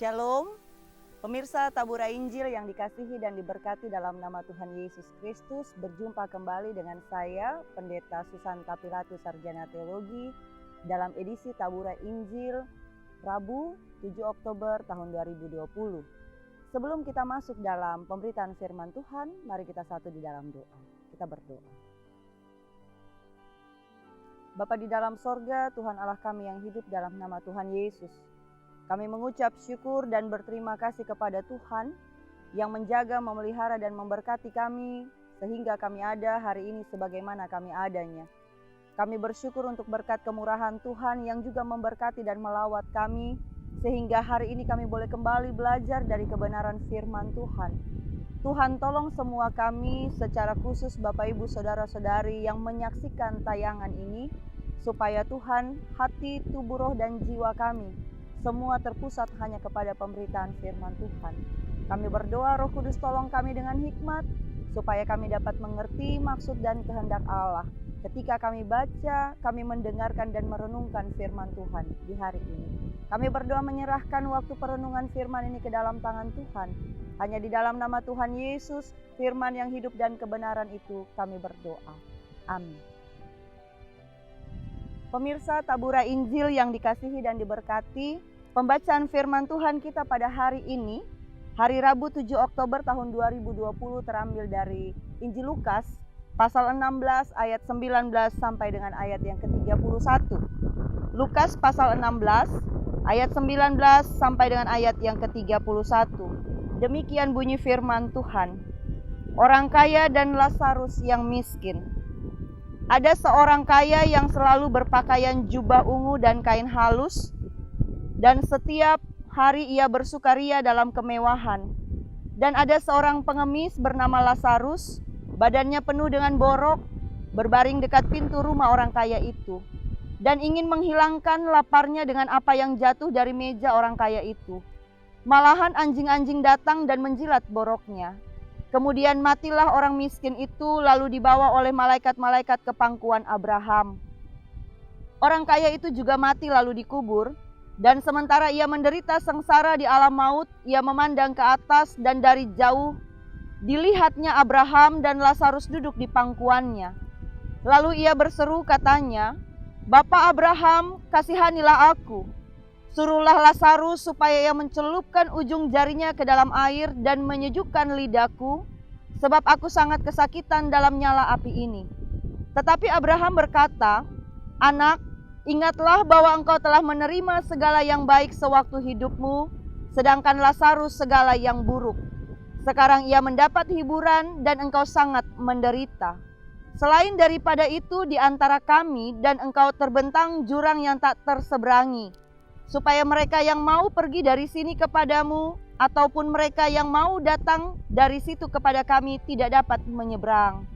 Shalom, pemirsa Tabura Injil yang dikasihi dan diberkati dalam nama Tuhan Yesus Kristus. Berjumpa kembali dengan saya, Pendeta Susanta Pilatus Sarjana Teologi, dalam edisi Tabura Injil, Rabu 7 Oktober tahun 2020. Sebelum kita masuk dalam pemberitaan firman Tuhan, mari kita satu di dalam doa. Kita berdoa. Bapa di dalam sorga, Tuhan Allah kami yang hidup dalam nama Tuhan Yesus. Kami mengucap syukur dan berterima kasih kepada Tuhan yang menjaga, memelihara dan memberkati kami sehingga kami ada hari ini sebagaimana kami adanya. Kami bersyukur untuk berkat kemurahan Tuhan yang juga memberkati dan melawat kami sehingga hari ini kami boleh kembali belajar dari kebenaran firman Tuhan. Tuhan tolong semua kami secara khusus Bapak Ibu Saudara-saudari yang menyaksikan tayangan ini supaya Tuhan hati, tubuh, roh dan jiwa kami semua terpusat hanya kepada pemberitaan firman Tuhan. Kami berdoa Roh Kudus tolong kami dengan hikmat, supaya kami dapat mengerti maksud dan kehendak Allah. Ketika kami baca, kami mendengarkan dan merenungkan firman Tuhan di hari ini. Kami berdoa menyerahkan waktu perenungan firman ini ke dalam tangan Tuhan. Hanya di dalam nama Tuhan Yesus, firman yang hidup dan kebenaran itu kami berdoa. Amin. Pemirsa Tabura Injil yang dikasihi dan diberkati, pembacaan firman Tuhan kita pada hari ini, hari Rabu 7 Oktober tahun 2020 terambil dari Injil Lukas, pasal 16 ayat 19 sampai dengan ayat yang ke-31. Lukas pasal 16 ayat 19 sampai dengan ayat yang ke-31. Demikian bunyi firman Tuhan. Orang kaya dan Lazarus yang miskin. Ada seorang kaya yang selalu berpakaian jubah ungu dan kain halus, dan setiap hari ia bersukaria dalam kemewahan. Dan ada seorang pengemis bernama Lazarus, badannya penuh dengan borok, berbaring dekat pintu rumah orang kaya itu, dan ingin menghilangkan laparnya dengan apa yang jatuh dari meja orang kaya itu. Malahan anjing-anjing datang dan menjilat boroknya. Kemudian matilah orang miskin itu, lalu dibawa oleh malaikat-malaikat ke pangkuan Abraham. Orang kaya itu juga mati lalu dikubur, dan sementara ia menderita sengsara di alam maut, ia memandang ke atas dan dari jauh dilihatnya Abraham dan Lazarus duduk di pangkuannya. Lalu ia berseru katanya, "Bapa Abraham, kasihanilah aku. Suruhlah Lazarus supaya ia mencelupkan ujung jarinya ke dalam air dan menyejukkan lidahku, sebab aku sangat kesakitan dalam nyala api ini." Tetapi Abraham berkata, "Anak, ingatlah bahwa engkau telah menerima segala yang baik sewaktu hidupmu, sedangkan Lazarus segala yang buruk. Sekarang ia mendapat hiburan dan engkau sangat menderita. Selain daripada itu di antara kami dan engkau terbentang jurang yang tak terseberangi, supaya mereka yang mau pergi dari sini kepadamu, ataupun mereka yang mau datang dari situ kepada kami tidak dapat menyeberang."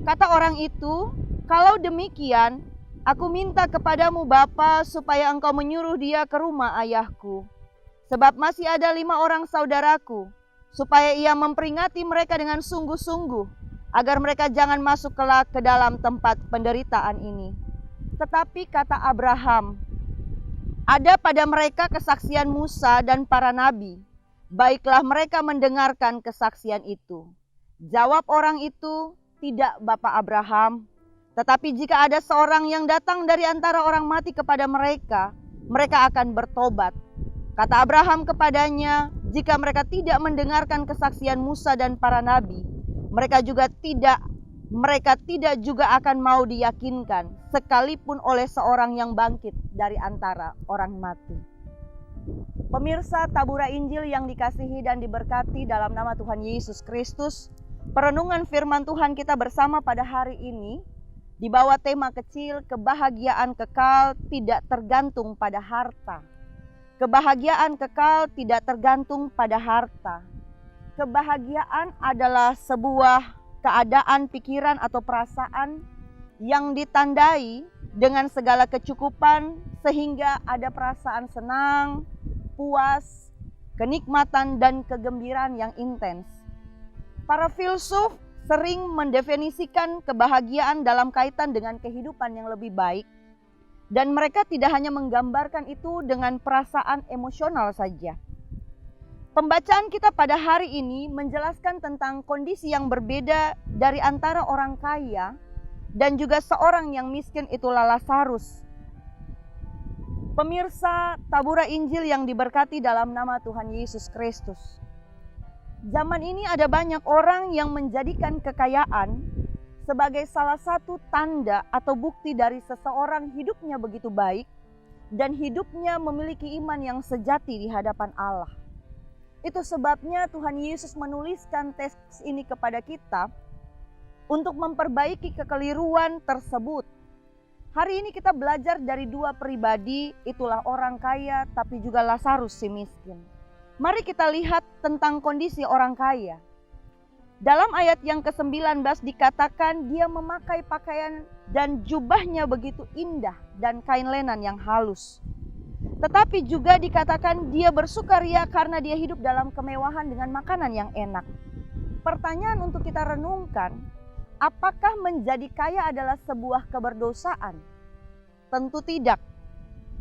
Kata orang itu, "Kalau demikian, aku minta kepadamu Bapa, supaya engkau menyuruh dia ke rumah ayahku. Sebab masih ada 5 orang saudaraku, supaya ia memperingati mereka dengan sungguh-sungguh, agar mereka jangan masuk kelak ke dalam tempat penderitaan ini." Tetapi kata Abraham, "Ada pada mereka kesaksian Musa dan para nabi. Baiklah mereka mendengarkan kesaksian itu." Jawab orang itu, "Tidak, Bapak Abraham. Tetapi jika ada seorang yang datang dari antara orang mati kepada mereka, mereka akan bertobat." Kata Abraham kepadanya, "Jika mereka tidak mendengarkan kesaksian Musa dan para nabi, mereka tidak juga akan mau diyakinkan, sekalipun oleh seorang yang bangkit dari antara orang mati." Pemirsa Tabura Injil yang dikasihi dan diberkati dalam nama Tuhan Yesus Kristus, perenungan firman Tuhan kita bersama pada hari ini di bawah tema kecil kebahagiaan kekal tidak tergantung pada harta. Kebahagiaan kekal tidak tergantung pada harta. Kebahagiaan adalah sebuah keadaan pikiran atau perasaan yang ditandai dengan segala kecukupan sehingga ada perasaan senang, puas, kenikmatan dan kegembiraan yang intens. Para filsuf sering mendefinisikan kebahagiaan dalam kaitan dengan kehidupan yang lebih baik, dan mereka tidak hanya menggambarkan itu dengan perasaan emosional saja. Pembacaan kita pada hari ini menjelaskan tentang kondisi yang berbeda dari antara orang kaya dan juga seorang yang miskin, itulah Lazarus. Pemirsa Tabura Injil yang diberkati dalam nama Tuhan Yesus Kristus. Zaman ini ada banyak orang yang menjadikan kekayaan sebagai salah satu tanda atau bukti dari seseorang hidupnya begitu baik dan hidupnya memiliki iman yang sejati di hadapan Allah. Itu sebabnya Tuhan Yesus menuliskan teks ini kepada kita untuk memperbaiki kekeliruan tersebut. Hari ini kita belajar dari dua pribadi, itulah orang kaya tapi juga Lazarus si miskin. Mari kita lihat tentang kondisi orang kaya. Dalam ayat yang ke-19 dikatakan dia memakai pakaian dan jubahnya begitu indah dan kain lenan yang halus. Tetapi juga dikatakan dia bersukaria karena dia hidup dalam kemewahan dengan makanan yang enak. Pertanyaan untuk kita renungkan, apakah menjadi kaya adalah sebuah keberdosaan? Tentu tidak.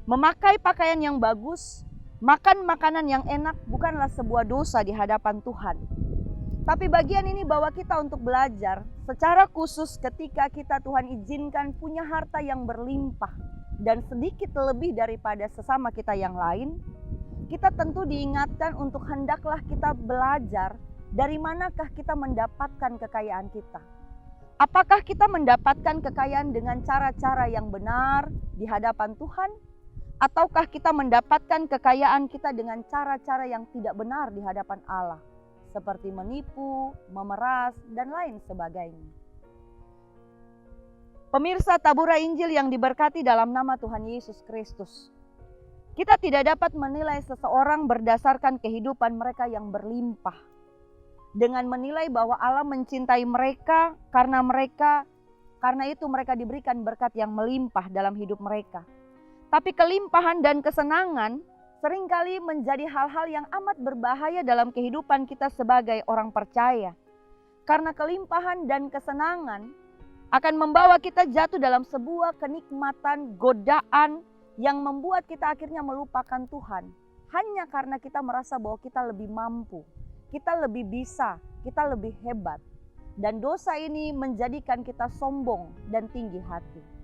Memakai pakaian yang bagus, makan makanan yang enak bukanlah sebuah dosa di hadapan Tuhan. Tapi bagian ini bawa kita untuk belajar secara khusus ketika kita Tuhan izinkan punya harta yang berlimpah dan sedikit lebih daripada sesama kita yang lain. Kita tentu diingatkan untuk hendaklah kita belajar dari manakah kita mendapatkan kekayaan kita. Apakah kita mendapatkan kekayaan dengan cara-cara yang benar di hadapan Tuhan? Ataukah kita mendapatkan kekayaan kita dengan cara-cara yang tidak benar di hadapan Allah? Seperti menipu, memeras, dan lain sebagainya. Pemirsa Tabura Injil yang diberkati dalam nama Tuhan Yesus Kristus. Kita tidak dapat menilai seseorang berdasarkan kehidupan mereka yang berlimpah. Dengan menilai bahwa Allah mencintai mereka karena itu mereka diberikan berkat yang melimpah dalam hidup mereka. Tapi kelimpahan dan kesenangan seringkali menjadi hal-hal yang amat berbahaya dalam kehidupan kita sebagai orang percaya. Karena kelimpahan dan kesenangan akan membawa kita jatuh dalam sebuah kenikmatan, godaan yang membuat kita akhirnya melupakan Tuhan. Hanya karena kita merasa bahwa kita lebih mampu. Kita lebih bisa, kita lebih hebat. Dan dosa ini menjadikan kita sombong dan tinggi hati.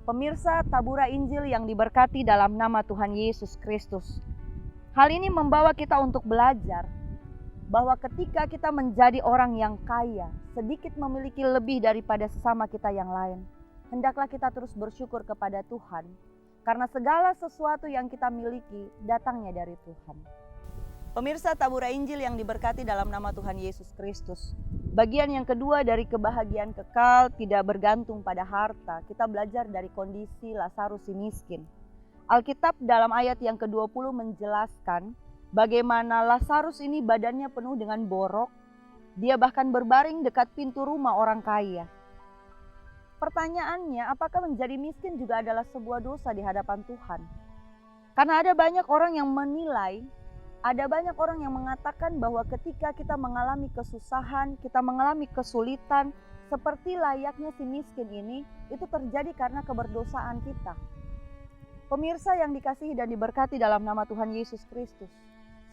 Pemirsa Tabura Injil yang diberkati dalam nama Tuhan Yesus Kristus. Hal ini membawa kita untuk belajar bahwa ketika kita menjadi orang yang kaya, sedikit memiliki lebih daripada sesama kita yang lain, hendaklah kita terus bersyukur kepada Tuhan. Karena segala sesuatu yang kita miliki datangnya dari Tuhan. Pemirsa Tabura Injil yang diberkati dalam nama Tuhan Yesus Kristus. Bagian yang kedua dari kebahagiaan kekal tidak bergantung pada harta. Kita belajar dari kondisi Lazarus si miskin. Alkitab dalam ayat yang ke-20 menjelaskan bagaimana Lazarus ini badannya penuh dengan borok. Dia bahkan berbaring dekat pintu rumah orang kaya. Pertanyaannya, apakah menjadi miskin juga adalah sebuah dosa di hadapan Tuhan? Karena ada banyak orang yang menilai, ada banyak orang yang mengatakan bahwa ketika kita mengalami kesusahan, kita mengalami kesulitan, seperti layaknya si miskin ini, itu terjadi karena keberdosaan kita. Pemirsa yang dikasihi dan diberkati dalam nama Tuhan Yesus Kristus,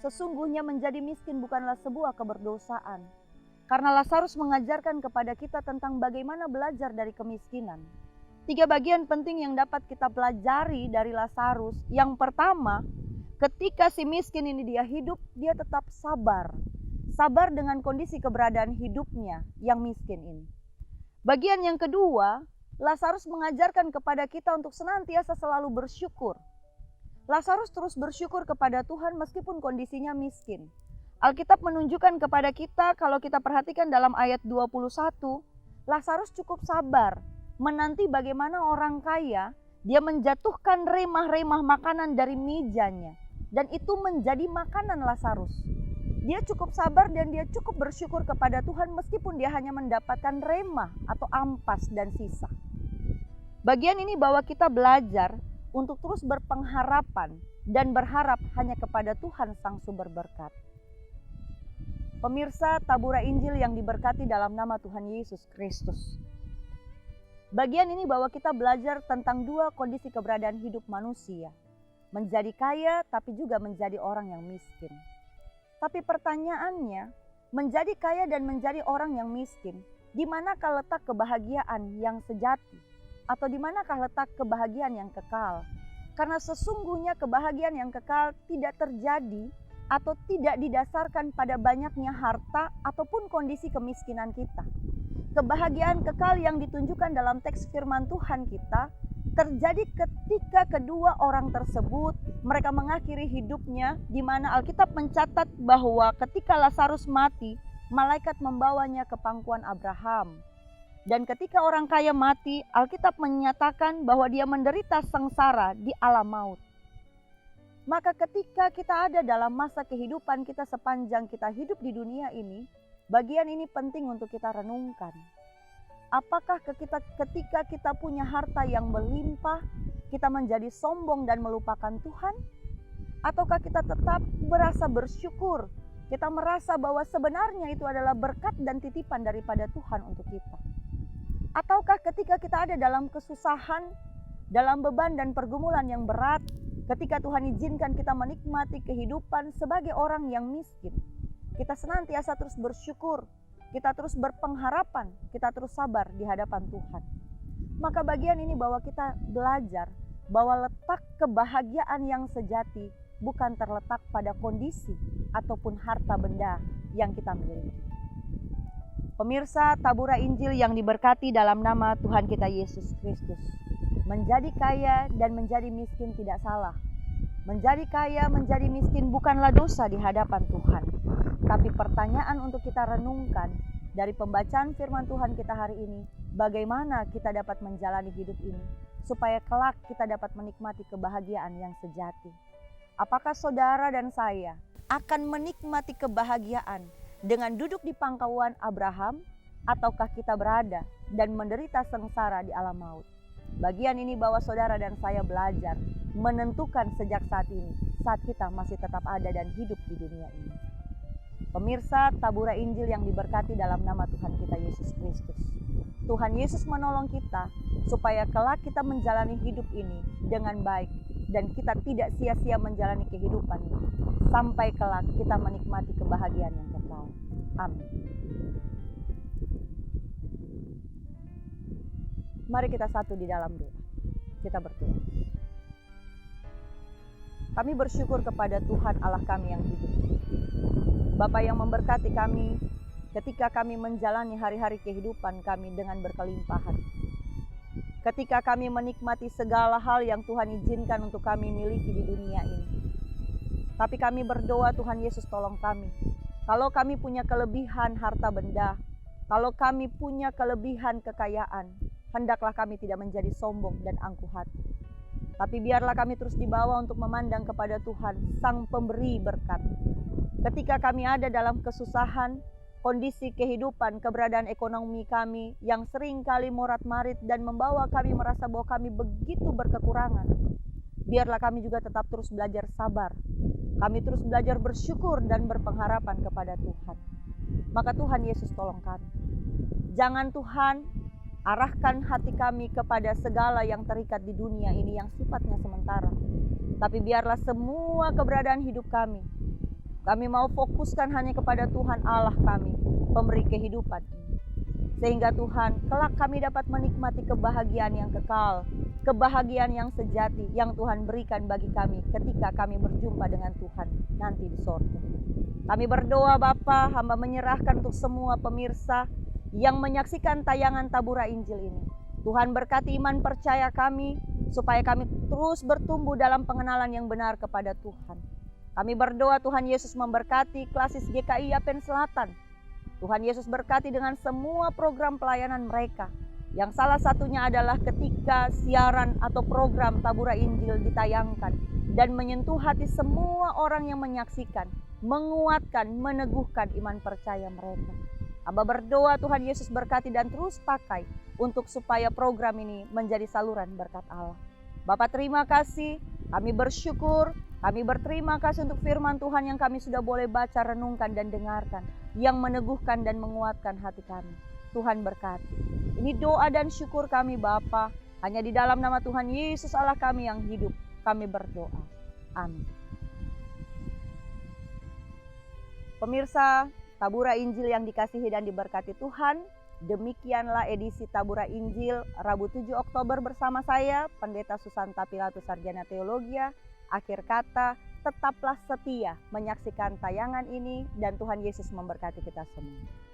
sesungguhnya menjadi miskin bukanlah sebuah keberdosaan. Karena Lazarus mengajarkan kepada kita tentang bagaimana belajar dari kemiskinan. 3 bagian penting yang dapat kita pelajari dari Lazarus. Yang pertama, ketika si miskin ini dia hidup, dia tetap sabar. Sabar dengan kondisi keberadaan hidupnya yang miskin ini. Bagian yang kedua, Lazarus mengajarkan kepada kita untuk senantiasa selalu bersyukur. Lazarus terus bersyukur kepada Tuhan meskipun kondisinya miskin. Alkitab menunjukkan kepada kita, kalau kita perhatikan dalam ayat 21, Lazarus cukup sabar menanti bagaimana orang kaya dia menjatuhkan remah-remah makanan dari mejanya, dan itu menjadi makanan Lazarus. Dia cukup sabar dan dia cukup bersyukur kepada Tuhan meskipun dia hanya mendapatkan remah atau ampas dan sisa. Bagian ini bahwa kita belajar untuk terus berpengharapan dan berharap hanya kepada Tuhan Sang Sumber Berkat. Pemirsa Tabura Injil yang diberkati dalam nama Tuhan Yesus Kristus. Bagian ini bahwa kita belajar tentang dua kondisi keberadaan hidup manusia. Menjadi kaya tapi juga menjadi orang yang miskin. Tapi pertanyaannya, menjadi kaya dan menjadi orang yang miskin, di manakah letak kebahagiaan yang sejati? Atau di manakah letak kebahagiaan yang kekal? Karena sesungguhnya kebahagiaan yang kekal tidak terjadi atau tidak didasarkan pada banyaknya harta ataupun kondisi kemiskinan kita. Kebahagiaan kekal yang ditunjukkan dalam teks firman Tuhan kita terjadi ketika kedua orang tersebut mereka mengakhiri hidupnya, di mana Alkitab mencatat bahwa ketika Lazarus mati, malaikat membawanya ke pangkuan Abraham. Dan ketika orang kaya mati, Alkitab menyatakan bahwa dia menderita sengsara di alam maut. Maka ketika kita ada dalam masa kehidupan kita sepanjang kita hidup di dunia ini, bagian ini penting untuk kita renungkan. Apakah ketika kita punya harta yang berlimpah, kita menjadi sombong dan melupakan Tuhan? Ataukah kita tetap merasa bersyukur? Kita merasa bahwa sebenarnya itu adalah berkat dan titipan daripada Tuhan untuk kita. Ataukah ketika kita ada dalam kesusahan, dalam beban dan pergumulan yang berat, ketika Tuhan izinkan kita menikmati kehidupan sebagai orang yang miskin, kita senantiasa terus bersyukur, kita terus berpengharapan, kita terus sabar di hadapan Tuhan. Maka bagian ini bahwa kita belajar bahwa letak kebahagiaan yang sejati bukan terletak pada kondisi ataupun harta benda yang kita miliki. Pemirsa Tabura Injil yang diberkati dalam nama Tuhan kita Yesus Kristus. Menjadi kaya dan menjadi miskin tidak salah. Menjadi kaya, menjadi miskin bukanlah dosa di hadapan Tuhan. Tapi pertanyaan untuk kita renungkan dari pembacaan firman Tuhan kita hari ini, bagaimana kita dapat menjalani hidup ini supaya kelak kita dapat menikmati kebahagiaan yang sejati. Apakah saudara dan saya akan menikmati kebahagiaan dengan duduk di pangkuan Abraham, ataukah kita berada dan menderita sengsara di alam maut? Bagian ini bahwa saudara dan saya belajar menentukan sejak saat ini, saat kita masih tetap ada dan hidup di dunia ini. Pemirsa Tabura Injil yang diberkati dalam nama Tuhan kita Yesus Kristus. Tuhan Yesus menolong kita supaya kelak kita menjalani hidup ini dengan baik dan kita tidak sia-sia menjalani kehidupan ini sampai kelak kita menikmati kebahagiaan yang kekal. Amin. Mari kita satu di dalam doa. Kita berdoa. Kami bersyukur kepada Tuhan Allah kami yang hidup. Bapa yang memberkati kami ketika kami menjalani hari-hari kehidupan kami dengan berkelimpahan. Ketika kami menikmati segala hal yang Tuhan izinkan untuk kami miliki di dunia ini. Tapi kami berdoa, Tuhan Yesus tolong kami. Kalau kami punya kelebihan harta benda, kalau kami punya kelebihan kekayaan, hendaklah kami tidak menjadi sombong dan angkuh hati. Tapi biarlah kami terus dibawa untuk memandang kepada Tuhan, Sang Pemberi berkat. Ketika kami ada dalam kesusahan, kondisi kehidupan, keberadaan ekonomi kami yang sering kali morat-marit dan membawa kami merasa bahwa kami begitu berkekurangan, biarlah kami juga tetap terus belajar sabar. Kami terus belajar bersyukur dan berpengharapan kepada Tuhan. Maka Tuhan Yesus tolong kami. Jangan Tuhan arahkan hati kami kepada segala yang terikat di dunia ini yang sifatnya sementara. Tapi biarlah semua keberadaan hidup kami mau fokuskan hanya kepada Tuhan Allah kami, pemberi kehidupan. Sehingga Tuhan, kelak kami dapat menikmati kebahagiaan yang kekal, kebahagiaan yang sejati yang Tuhan berikan bagi kami ketika kami berjumpa dengan Tuhan nanti di sorga. Kami berdoa Bapa, hamba menyerahkan untuk semua pemirsa yang menyaksikan tayangan Tabura Injil ini. Tuhan berkati iman percaya kami, supaya kami terus bertumbuh dalam pengenalan yang benar kepada Tuhan. Kami berdoa Tuhan Yesus memberkati Klasis GKI Yapen Selatan. Tuhan Yesus berkati dengan semua program pelayanan mereka. Yang salah satunya adalah ketika siaran atau program Tabura Injil ditayangkan dan menyentuh hati semua orang yang menyaksikan, menguatkan, meneguhkan iman percaya mereka. Hamba berdoa Tuhan Yesus berkati dan terus pakai untuk supaya program ini menjadi saluran berkat Allah. Bapak terima kasih, kami bersyukur, kami berterima kasih untuk firman Tuhan yang kami sudah boleh baca, renungkan dan dengarkan, yang meneguhkan dan menguatkan hati kami. Tuhan berkati. Ini doa dan syukur kami Bapa, hanya di dalam nama Tuhan Yesus Allah kami yang hidup, kami berdoa. Amin. Pemirsa Tabura Injil yang dikasihi dan diberkati Tuhan, demikianlah edisi Tabura Injil Rabu 7 Oktober bersama saya, Pendeta Susanta Pilatus Sarjana Teologia. Akhir kata, tetaplah setia menyaksikan tayangan ini dan Tuhan Yesus memberkati kita semua.